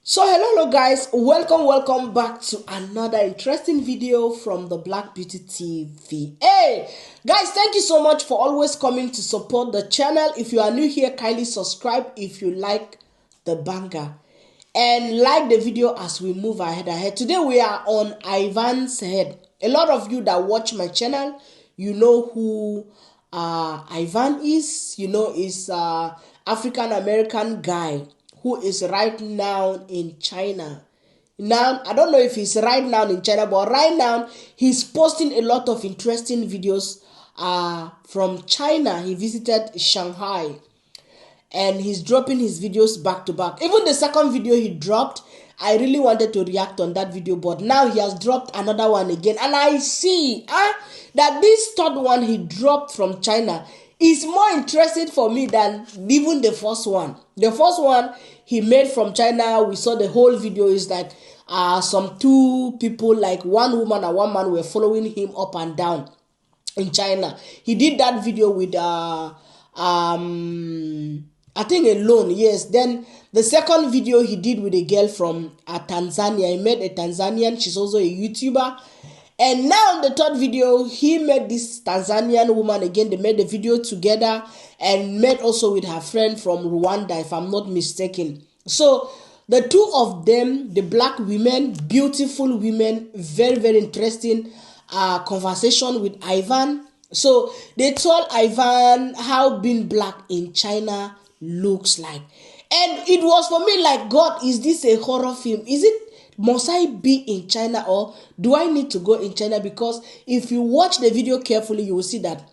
So hello guys, welcome back to another interesting video from the Black Beauty TV. Hey guys, thank you so much for always coming to support the channel. If you are new here, kindly subscribe if you like the banger and like the video as we move ahead. Today we are on Ivan's head. A lot of you that watch my channel, you know who Ivan is. You know, is African-American guy who is right now in China. Now, I don't know if he's right now in China, but right now he's posting a lot of interesting videos from China. He visited Shanghai and he's dropping his videos back to back. Even the second video he dropped, I really wanted to react on that video, but now he has dropped another one again. And I see that this third one he dropped from China is more interesting for me than even the first one. The first one he made from China, we saw the whole video is like some two people, like one woman and one man, were following him up and down in China. He did that video with I think alone, yes. Then the second video he did with a girl from Tanzania. He met a Tanzanian, she's also a YouTuber. And now the third video, he met this Tanzanian woman again. They made the video together and met also with her friend from Rwanda, if I'm not mistaken. So the two of them, the black women, beautiful women, very interesting conversation with Ivan. So they told Ivan how being black in China looks like. And it was for me like, God, is this a horror film? Must I be in China, or do I need to go in China? Because if you watch the video carefully, you will see that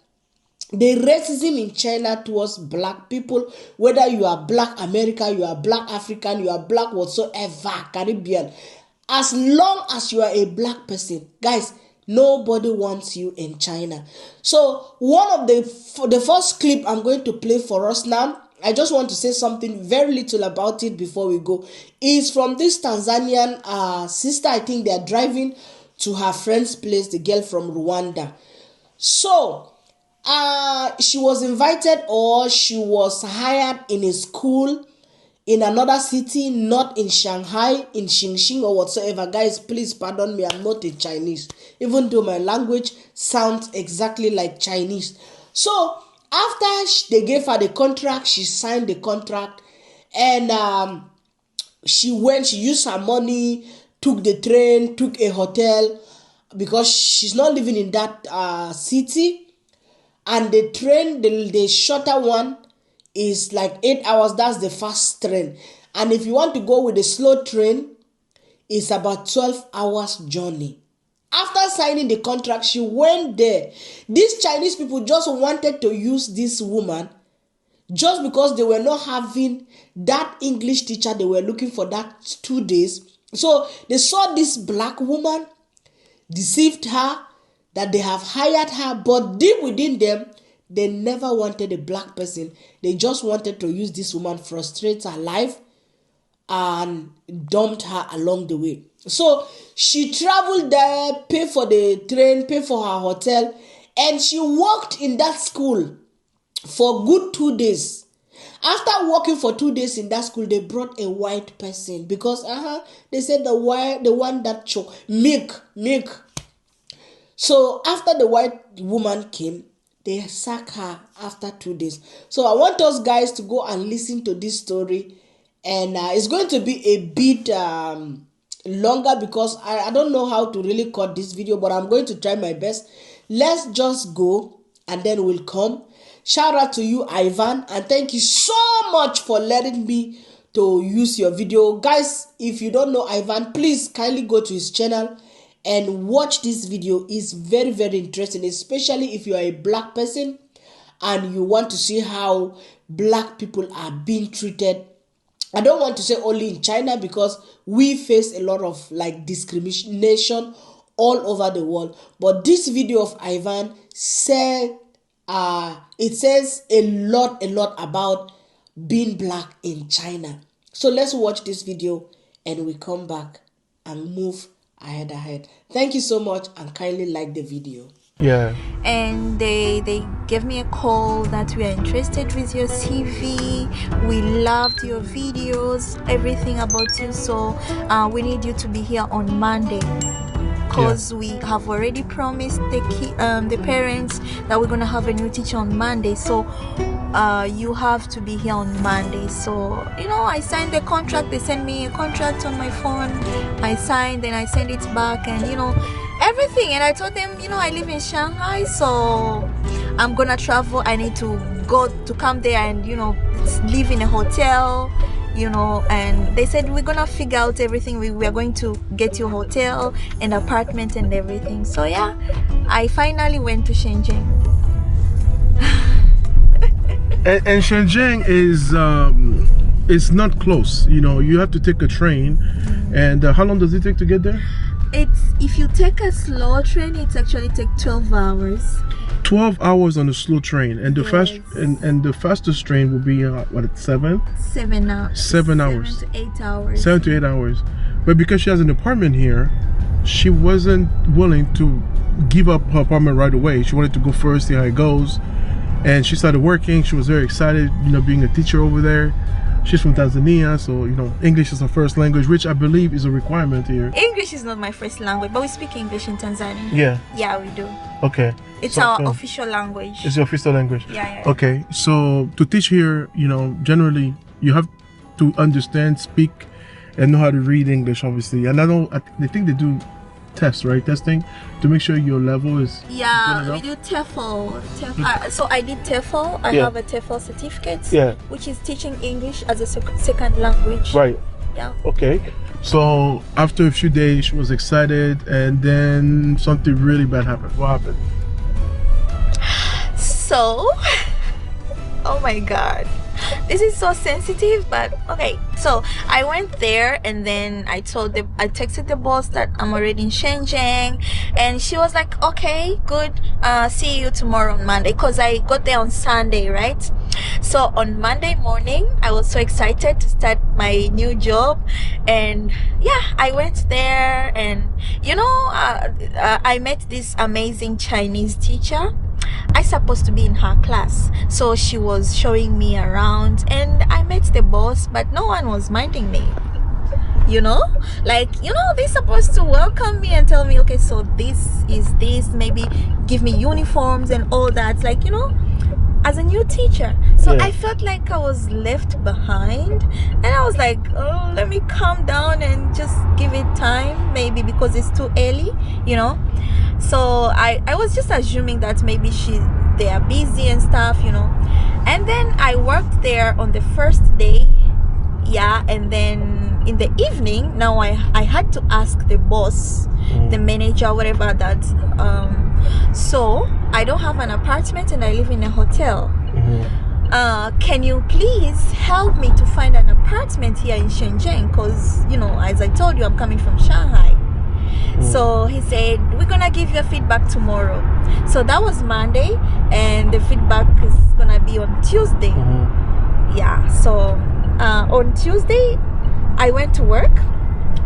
the racism in China towards black people, whether you are black American, you are black African, you are black whatsoever, Caribbean, as long as you are a black person, guys, nobody wants you in China. So one of the first clip I'm going to play for us now, I just want to say something very little about it before we go. It's from this Tanzanian sister. I think they are driving to her friend's place, the girl from Rwanda. So she was invited, or she was hired in a school in another city, not in Shanghai, in Shenzhen or whatsoever. Guys, please pardon me, I'm not a Chinese, even though my language sounds exactly like Chinese. So after they gave her the contract, she signed the contract, and she used her money, took the train, took a hotel, because she's not living in that city. And the train, the shorter one, is like 8 hours. That's the fast train. And if you want to go with the slow train, it's about 12 hours journey. After signing the contract, she went there. These Chinese people just wanted to use this woman just because they were not having that English teacher they were looking for that 2 days. So they saw this black woman, deceived her, that they have hired her, but deep within them, they never wanted a black person. They just wanted to use this woman, frustrate her life, and dumped her along the way. So she traveled there, paid for the train, paid for her hotel, and she worked in that school for good 2 days. After working for 2 days in that school, they brought a white person because they said the one that choked milk. So after the white woman came, they sacked her after 2 days. So I want us guys to go and listen to this story, and it's going to be a bit longer because I don't know how to really cut this video, but I'm going to try my best. Let's just go and then we'll come. Shout out to you, Ivan, and thank you so much for letting me to use your video. Guys, if you don't know Ivan, please kindly go to his channel and watch this video. It's very interesting, especially if you are a black person and you want to see how black people are being treated. I don't want to say only in China, because we face a lot of like discrimination all over the world. But this video of Ivan said it says a lot about being black in China. So let's watch this video and we come back and move ahead. Thank you so much, and kindly like the video. Yeah. And they gave me a call that we are interested with your CV. We loved your videos, everything about you. So we need you to be here on Monday, because we have already promised the parents that we're gonna have a new teacher on Monday. So you have to be here on Monday. So I signed the contract. They sent me a contract on my phone. I signed, then I sent it back, and everything. And I told them, I live in Shanghai, so I'm gonna travel. I need to come there and live in a hotel, and they said we're gonna figure out everything. We are going to get you a hotel and apartment and everything. So yeah, I finally went to Shenzhen. And Shenzhen is it's not close. You have to take a train. And how long does it take to get there? If you take a slow train, it's actually take 12 hours. 12 hours on a slow train, and the Yes. and the fastest train will be what, at 7? 7 hours. 7 hours. 7 to 8 hours. 7 to 8 hours. But because she has an apartment here, she wasn't willing to give up her apartment right away. She wanted to go first, see how it goes. And she started working. She was very excited, being a teacher over there. She's from Tanzania, so English is her first language, which I believe is a requirement here. English is not my first language, but we speak English in Tanzania. Yeah. Yeah, we do. Okay. It's So, our official language. It's your official language. Yeah. Okay. So to teach here, generally you have to understand, speak, and know how to read English, obviously. And I think they do tests, right? Testing to make sure your level is good Yeah, we enough. do TEFL. So I did TEFL. I Yeah. have a TEFL certificate, Yeah. which is teaching English as a second language. Right. Yeah. Okay. So after a few days, she was excited, and then something really bad happened. What happened? So, oh my God, this is so sensitive, but okay. So I went there, and then I texted the boss that I'm already in Shenzhen, and she was like, okay, good, see you tomorrow on Monday, because I got there on Sunday, right? So on Monday morning, I was so excited to start my new job, and yeah, I went there, and I met this amazing Chinese teacher. I supposed to be in her class, so she was showing me around, and I met the boss, but no one was minding me. They're supposed to welcome me and tell me, okay, so this is this, maybe give me uniforms and all that, as a new teacher. So Yeah. I felt like I was left behind, and I was like, oh, let me calm down and just give it time, maybe because it's too early, So I was just assuming that maybe they are busy and stuff, And then I worked there on the first day, yeah, and then in the evening, now I had to ask the boss, the manager, whatever that. So I don't have an apartment and I live in a hotel. Can you please help me to find an apartment here in Shenzhen? Because as I told you, I'm coming from Shanghai. So he said, we're gonna give you a feedback tomorrow. So that was Monday, and the feedback is gonna be on Tuesday. Yeah, so on Tuesday I went to work,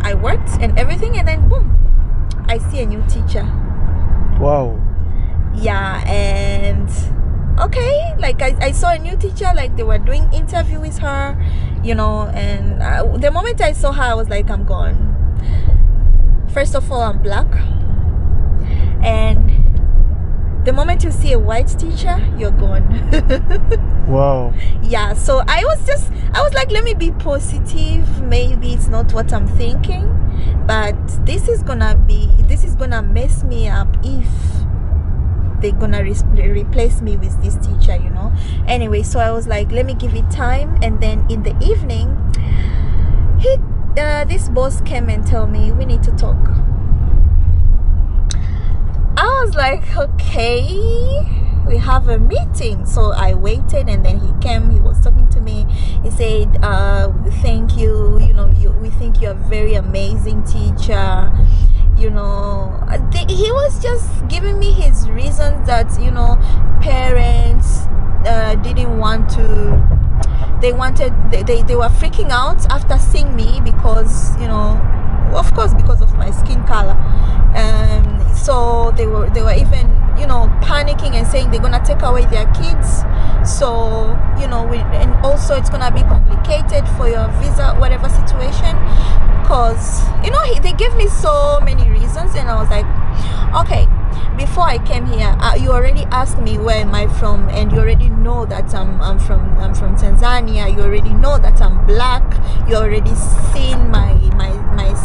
I worked and everything, and then boom, I see a new teacher. Wow. Yeah, and okay, I saw a new teacher, they were doing interview with her, and the moment I saw her, I was like, I'm gone. First of all, I'm black, and the moment you see a white teacher, you're gone. Wow. Yeah, so I was like, let me be positive. Maybe it's not what I'm thinking, but this is gonna mess me up if they're gonna replace me with this teacher, Anyway, so I was like, let me give it time. And then in the evening, this boss came and told me, we need to talk. I was like, okay, we have a meeting. So I waited, and then he came, he was talking to me. He said, thank you, we think you're a very amazing teacher. He was just giving me his reasons that, parents didn't want to, they were freaking out after seeing me because, of course, because of my skin color. So they were even panicking and saying they're gonna take away their kids. So and also it's gonna be complicated for your visa, whatever situation, because they gave me so many reasons, and I was like, okay, before I came here, you already asked me where am I from, and you already know that I'm from Tanzania. You already know that I'm black. You already seen my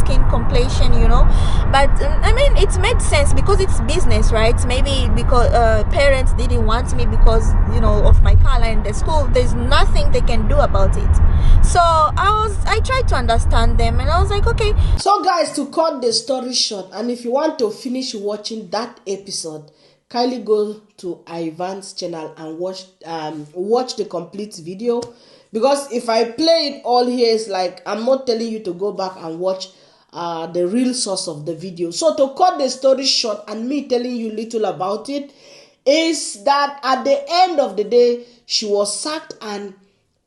skin complexion, but I mean, it made sense because it's business, right? Maybe because parents didn't want me because of my color in the school. There's nothing they can do about it. So I tried to understand them, and I was like, okay. So guys, to cut the story short, and if you want to finish watching that episode, kindly go to Ivan's channel and watch the complete video, because if I play it all here, it's like I'm not telling you to go back and watch the real source of the video. So to cut the story short and me telling you little about it, is that at the end of the day, she was sacked, and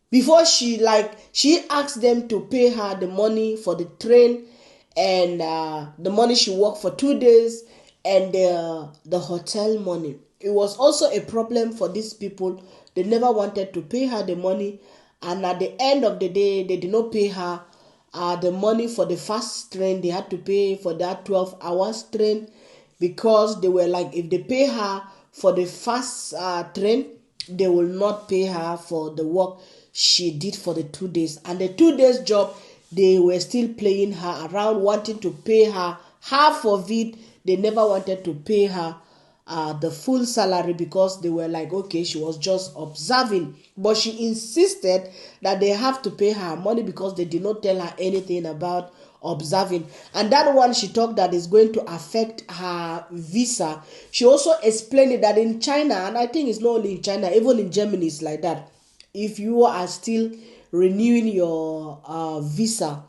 before she asked them to pay her the money for the train and the money she worked for 2 days and the hotel money. It was also a problem for these people. They never wanted to pay her the money, and at the end of the day, they did not pay her the money for the fast train. They had to pay for that 12 hours train, because they were like, if they pay her for the fast train, they will not pay her for the work she did for the 2 days. And the 2 days job, they were still playing her around, wanting to pay her half of it. They never wanted to pay her the full salary, because they were like, okay, she was just observing. But she insisted that they have to pay her money because they did not tell her anything about observing. And that one, she talked that is going to affect her visa. She also explained that in China, and I think it's not only in China, even in Germany it's like that. If you are still renewing your visa,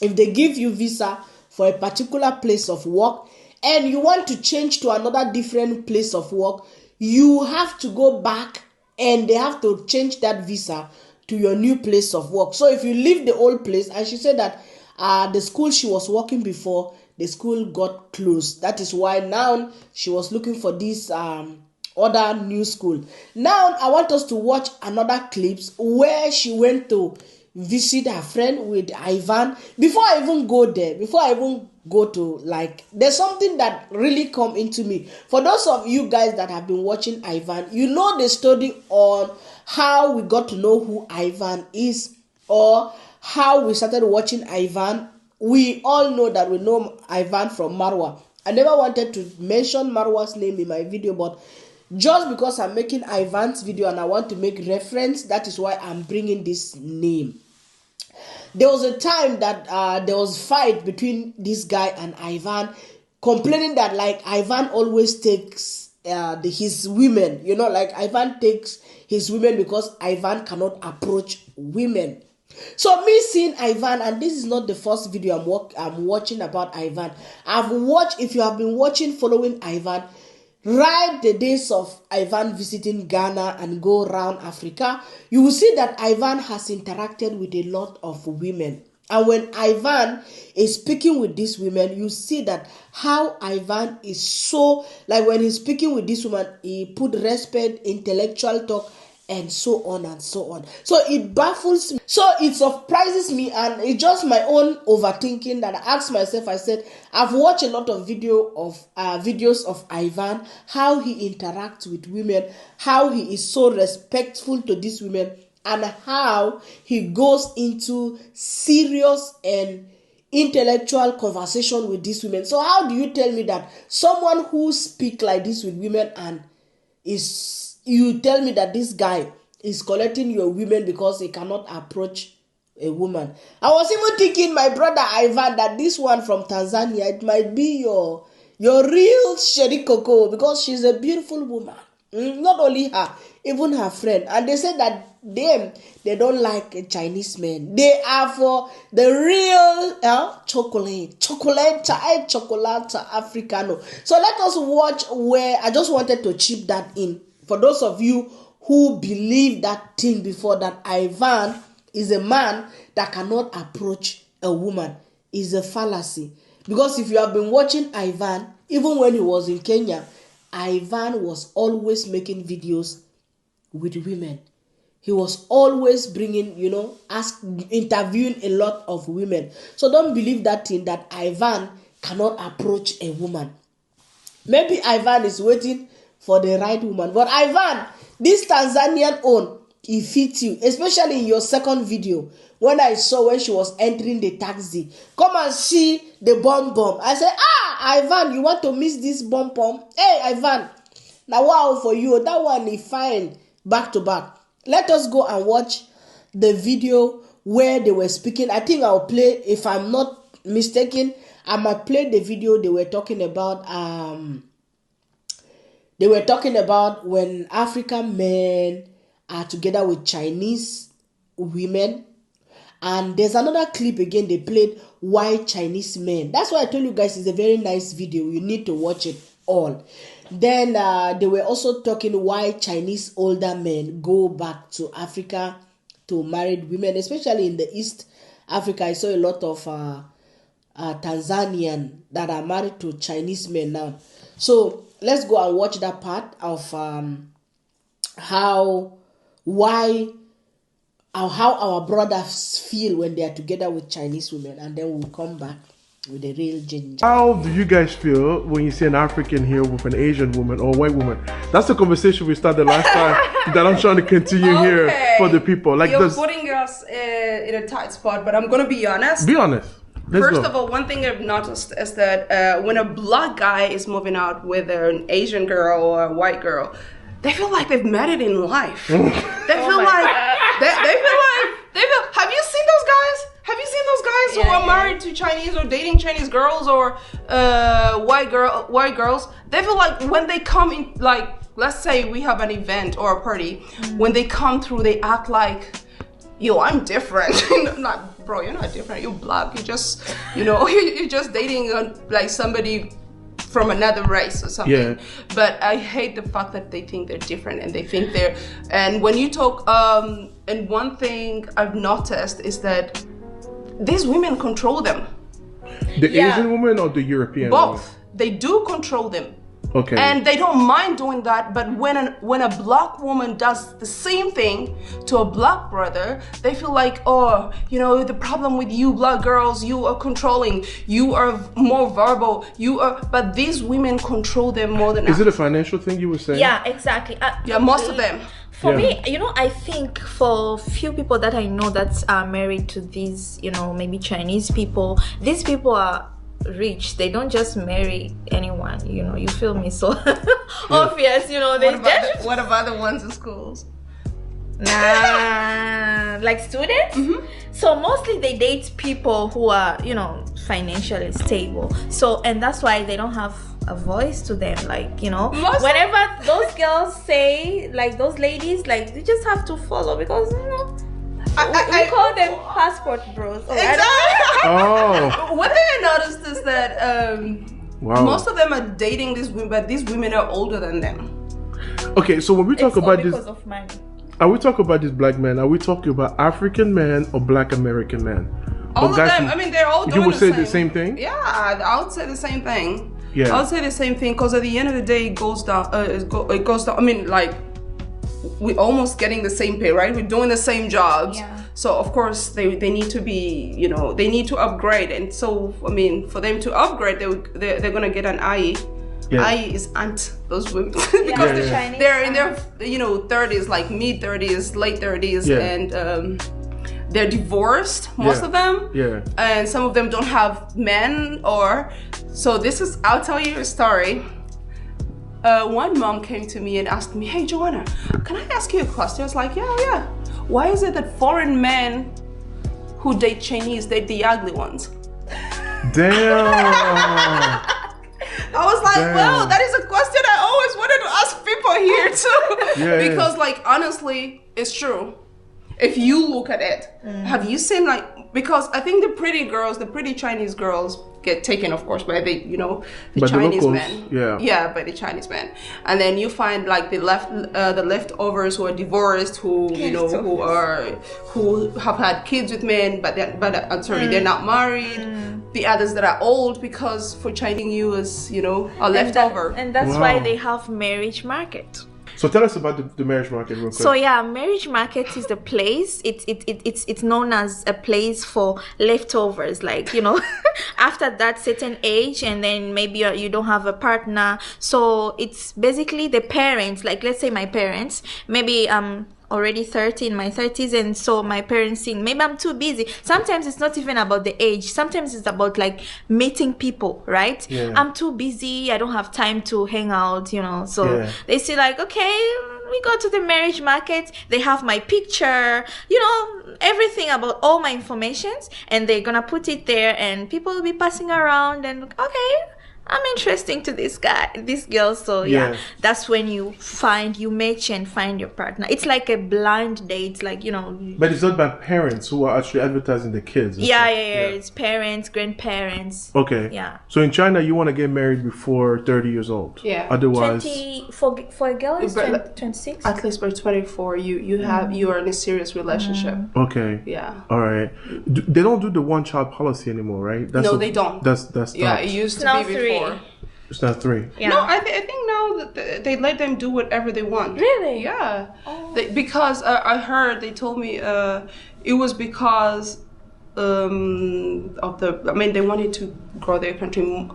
if they give you visa for a particular place of work and you want to change to another different place of work, you have to go back and they have to change that visa to your new place of work. So if you leave the old place, and she said that the school she was working before, the school got closed. That is why now she was looking for this other new school. Now I want us to watch another clips where she went to visit her friend with Ivan. Before I even go there, before I even go to, there's something that really come into me. For those of you guys that have been watching Ivan, you know the story on how we got to know who Ivan is, or how we started watching Ivan. We all know that we know Ivan from Marwa. I never wanted to mention Marwa's name in my video, but just because I'm making Ivan's video and I want to make reference, that is why I'm bringing this name. There was a time that there was fight between this guy and Ivan, complaining that Ivan always takes his women, Ivan takes his women because Ivan cannot approach women. So me seeing Ivan, and this is not the first video I'm watching about Ivan. I've watched, if you have been following Ivan, right the days of Ivan visiting Ghana and go around Africa, you will see that Ivan has interacted with a lot of women. And when Ivan is speaking with these women, you see that how Ivan is so, when he's speaking with this woman, he put respect, intellectual talk, and so on and so on. So it baffles me. So it surprises me, and it's just my own overthinking that I asked myself. I said, I've watched a lot of videos of Ivan, how he interacts with women, how he is so respectful to these women, and how he goes into serious and intellectual conversation with these women. So how do you tell me that someone who speaks like this with women and you tell me that this guy is collecting your women because he cannot approach a woman? I was even thinking, my brother Ivan, that this one from Tanzania, it might be your real Sherry Coco, because she's a beautiful woman. Not only her, even her friend. And they said that they don't like Chinese men. They are for the real chocolate Africano. So let us watch where I just wanted to chip that in. For those of you who believe that thing before, that Ivan is a man that cannot approach a woman, is a fallacy. Because if you have been watching Ivan, even when he was in Kenya, Ivan was always making videos with women. He was always bringing, interviewing a lot of women. So don't believe that thing that Ivan cannot approach a woman. Maybe Ivan is waiting for the right woman. But Ivan, this Tanzanian own, he fits you, especially in your second video. When I saw when she was entering the taxi, come and see the bomb. I said, Ivan, you want to miss this bomb? Hey, Ivan, now wow for you. That one is fine, back to back. Let us go and watch the video where they were speaking. I think I'll play, if I'm not mistaken, I might play the video they were talking about. They were talking about when African men are together with Chinese women. And there's another clip again they played, why Chinese men. That's why I told you guys it's a very nice video. You need to watch it all. Then they were also talking why Chinese older men go back to Africa to married women, especially in the East Africa. I saw a lot of Tanzanian that are married to Chinese men now. So let's go and watch that part of how our brothers feel when they are together with Chinese women, and then we'll come back with the real ginger. How do you guys feel when you see an African here with an Asian woman or a white woman? That's the conversation we started last time that I'm trying to continue here for the people. Like, you're putting us in a tight spot, but I'm gonna be honest. Be honest. First of all, one thing I've noticed is that when a black guy is moving out with an Asian girl or a white girl, they feel like they've met it in life. They feel like have you seen those guys? Have you seen those guys who are married to Chinese or dating Chinese girls or white girls? They feel like when they come in, like, let's say we have an event or a party, when they come through, they act like, yo, I'm different. Like, bro, you're not different. You're black. You just, you're just dating like somebody from another race or something. Yeah. But I hate the fact that they think they're different and they think they're. And when you talk, and one thing I've noticed is that these women control them. The Asian woman or the European? Both. Woman? They do control them. Okay. And they don't mind doing that, but when a black woman does the same thing to a black brother, they feel like, oh, the problem with you black girls, you are controlling, you are more verbal, but these women control them more than Is it a financial thing you were saying? Yeah, exactly. Yeah, most of them. For me, I think for few people that I know that are married to these, maybe Chinese people, these people are rich. They don't just marry anyone, you feel me? So obvious, what about the ones in schools? Nah, like students. So mostly they date people who are, financially stable. So, and that's why they don't have a voice to them, like, whenever those girls say, like, those ladies, like, you just have to follow, because we call them passport bros. Exactly. One thing I noticed is that most of them are dating these women, but these women are older than them. Okay, so when we talk about this, because of money. Are we talking about this black man? Are we talking about African man or black American man? All of them. I mean, they're all doing You would say the same thing? Yeah, I would say the same thing. Yeah. I would say the same thing, because at the end of the day, it goes down. It goes down. I mean, like, we're almost getting the same pay, right? We're doing the same jobs. Yeah. So of course they need to be, they need to upgrade. And so, I mean, for them to upgrade, they're gonna get an IE. Yeah. IE is aunt, those women. Because they're in their 30s, like mid 30s, late 30s, and they're divorced, most of them. Yeah. And some of them don't have men so I'll tell you a story. One mom came to me and asked me, hey, Joanna, can I ask you a question? I was like, yeah. Why is it that foreign men who date Chinese date the ugly ones? Damn. I was like, well, that is a question I always wanted to ask people here too. Because like, honestly, it's true. If you look at it, have you seen because I think the pretty Chinese girls get taken, of course, by the Chinese men. Yeah, by the Chinese men. And then you find like the leftovers who are divorced, who have had kids with men, but they're not married. the others that are old, because for Chinese you is, you know, a leftover. And that's why they have marriage market. So tell us about the marriage market real quick. So yeah, marriage market is the place. It's known as a place for leftovers. Like, you know, after that certain age, and then maybe you don't have a partner. So it's basically the parents. Like, let's say my parents. Maybe already 30 in my 30s, and so my parents think maybe I'm too busy. Sometimes it's not even about the age. Sometimes it's about like meeting people, right? Yeah. I'm too busy, I don't have time to hang out, you know. So they say like, okay, we go to the marriage market, they have my picture, you know, everything about all my informations, and they're gonna put it there, and people will be passing around, and okay, I'm interesting to this guy, this girl. So yeah, that's when you match and find your partner. It's like a blind date, like, you know. But it's not by parents who are actually advertising the kids. Yeah. It's parents, grandparents. Okay. Yeah. So in China, you want to get married before 30 years old. Yeah. Otherwise, 20 for a girl is 26. At least by 24, you are in a serious relationship. Okay. Yeah. All right. They don't do the one-child policy anymore, right? No, they don't. That's yeah. It used to now be before. It's not 3. Yeah. No, I think now that they let them do whatever they want. Really? Yeah. Because I heard, they told me it was because they wanted to grow their country.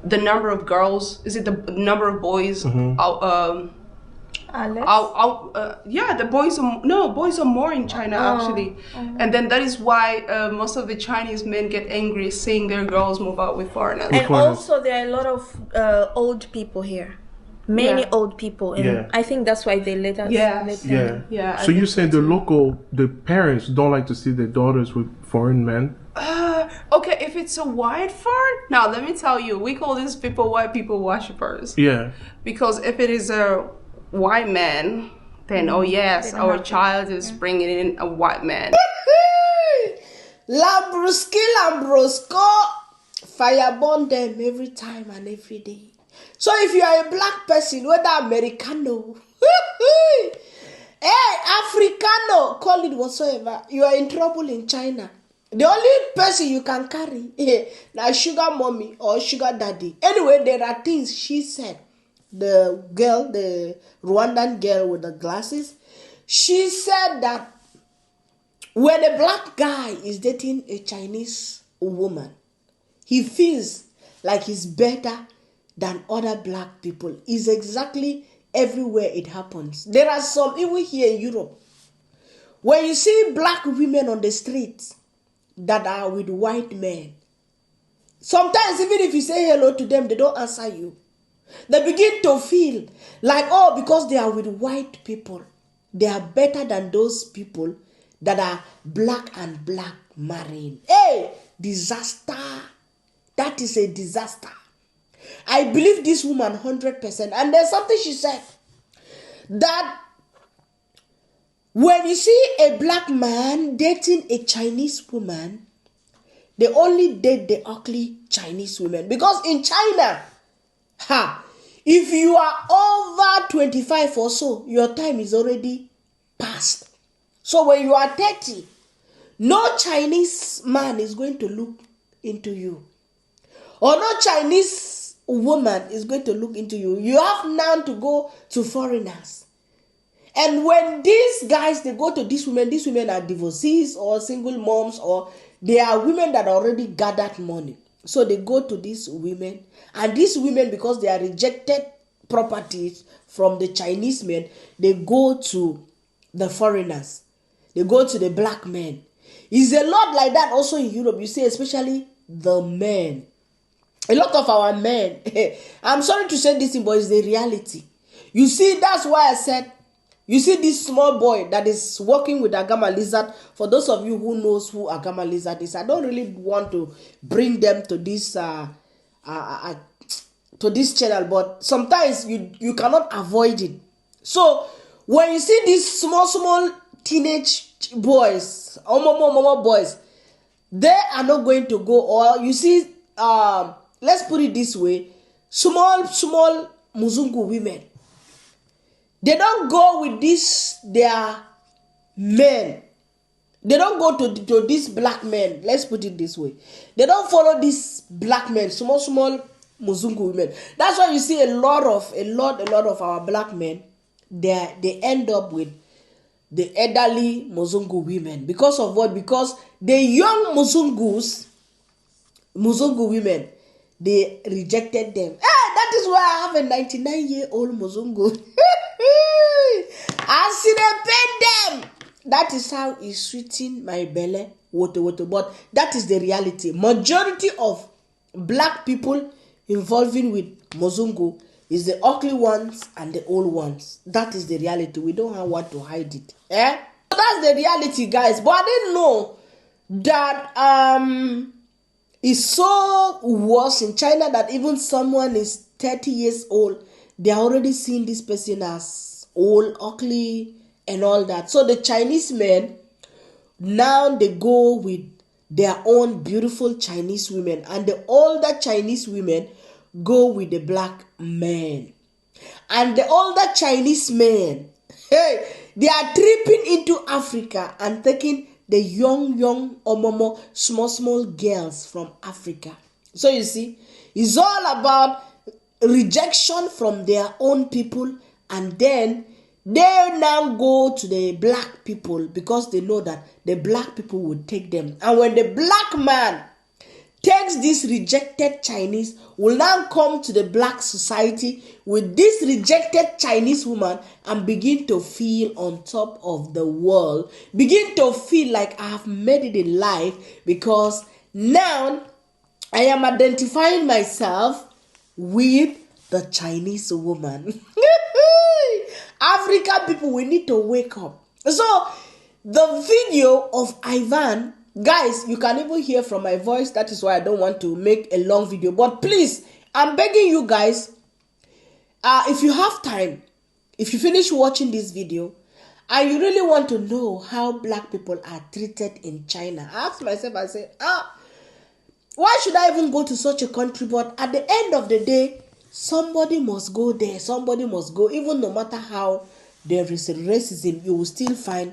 The number of girls, the number of boys the boys are more in China actually, and then that is why most of the Chinese men get angry seeing their girls move out with foreigners. And also there are a lot of old people here, many old people, and I think that's why they let us. Yeah. So you saying the parents don't like to see their daughters with foreign men? Okay, if it's a white foreign, now let me tell you, we call these people white people worshippers. Yeah. Because if it is a white man, then oh yes, our child is bringing in a white man. Lambrosco, fireburn them every time and every day. So if you are a black person, whether Americano, hey, Africano, call it whatsoever, you are in trouble in China. The only person you can carry now sugar mommy or sugar daddy. Anyway, there are things she said. The girl, the Rwandan girl with the glasses, she said that when a black guy is dating a Chinese woman, he feels like he's better than other black people. It's exactly everywhere it happens. There are some, even here in Europe, when you see black women on the streets that are with white men, sometimes even if you say hello to them, they don't answer you. They begin to feel like, oh, because they are with white people, they are better than those people that are black and black marrying. Hey, disaster. That is a disaster. I believe this woman 100%. And there's something she said, that when you see a black man dating a Chinese woman, they only date the ugly Chinese women. Because in China, if you are over 25 or so, your time is already past. So when you are 30, no Chinese man is going to look into you. Or no Chinese woman is going to look into you. You have now to go to foreigners. And when these guys, they go to these women are divorcees or single moms, or they are women that already gathered money. So they go to these women, and these women, because they are rejected properties from the Chinese men, they go to the foreigners. They go to the black men. It's a lot like that also in Europe. You see, especially the men. A lot of our men, I'm sorry to say this, but it's the reality. You see, that's why I said, you see this small boy that is working with Agama lizard. For those of you who knows who Agama lizard is, I don't really want to bring them to this channel, but sometimes you cannot avoid it. So when you see these small teenage boys, or boys, they are not going to go. Or you see, let's put it this way, small Muzungu women, they don't go with their men They don't go to these black men. Let's put it this way. They don't follow these black men, small Muzungu women. That's why you see a lot of our black men, they end up with the elderly Muzungu women. Because of what? Because the young Muzungu women, they rejected them. That is why I have a 99-year-old Muzungu. I see them pain them. That is how it's sweetening my belly, water. But that is the reality. Majority of black people involving with Muzungu is the ugly ones and the old ones. That is the reality. We don't have what to hide it. So that's the reality, guys. But I didn't know that it's so worse in China that even someone is 30 years old, they are already seeing this person as old, ugly, and all that. So the Chinese men, now they go with their own beautiful Chinese women, and the older Chinese women go with the black men. And the older Chinese men, they are tripping into Africa and taking the young omomo, small girls from Africa. So you see, it's all about rejection from their own people, and then they now go to the black people because they know that the black people will take them. And when the black man takes this rejected Chinese, will now come to the black society with this rejected Chinese woman and begin to feel on top of the world, begin to feel like I have made it in life because now I am identifying myself with the Chinese woman. African people, we need to wake up. So the video of Ivan, guys, you can even hear from my voice. That is why I don't want to make a long video. But please, I'm begging you guys, if you have time, if you finish watching this video, and you really want to know how black people are treated in China, I ask myself, I say, why should I even go to such a country? But at the end of the day, somebody must go there. Somebody must go. Even no matter how there is racism, you will still find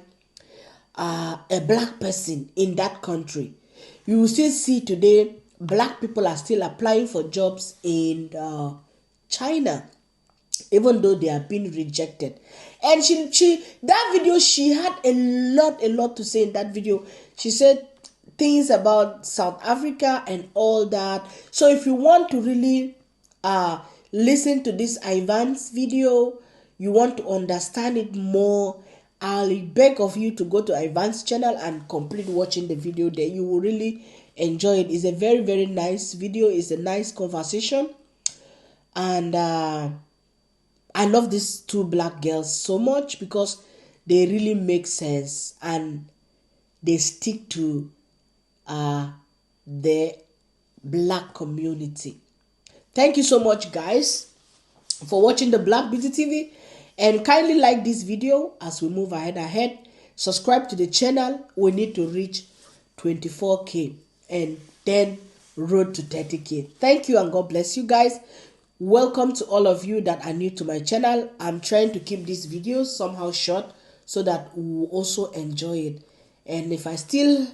a black person in that country. You will still see today black people are still applying for jobs in China, even though they are being rejected. And she that video, she had a lot to say in that video. She said things about South Africa and all that. So if you want to really listen to this Ivan's video, you want to understand it more, I'll beg of you to go to Ivan's channel and complete watching the video there. You will really enjoy it. It's a very nice video. It's a nice conversation. And I love these two black girls so much because they really make sense and they stick to the black community. Thank you so much, guys, for watching the Black Beauty TV, and kindly like this video as we move ahead. Subscribe to the channel. We need to reach 24K and then road to 30K. Thank you and God bless you guys. Welcome to all of you that are new to my channel. I'm trying to keep these videos somehow short so that we will also enjoy it. And if I still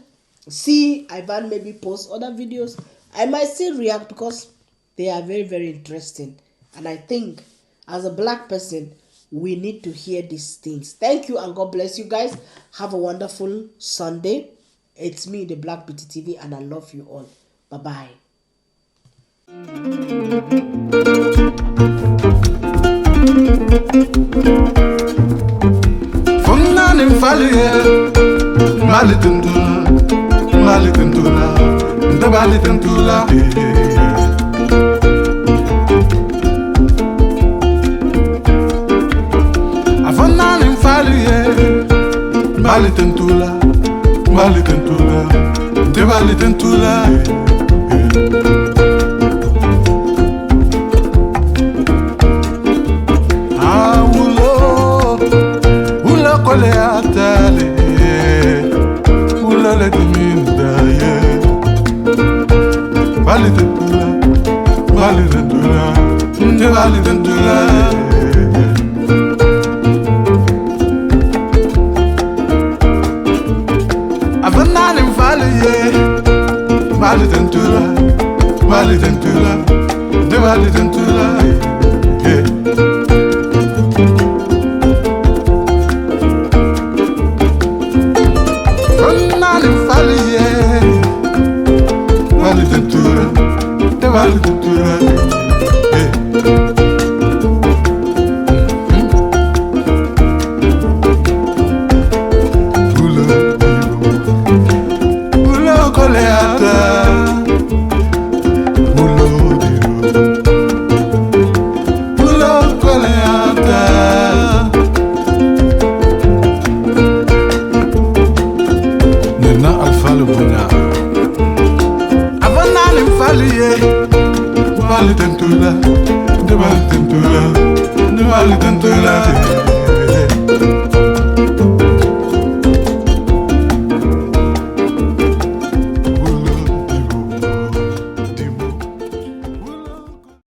see Ivan maybe post other videos, I might still react because they are very interesting. And I think as a black person, we need to hear these things. Thank you and God bless you guys. Have a wonderful Sunday. It's me, the Black Beauty TV, and I love you all. Bye-bye. Devali Tentura, Devali Tentura, Devali Tentura, yeah. Nani Fali, yeah. Devali Tentura, Devali Tentura, yeah. Devali Tentura, Devali Tentura, Devali Tentura.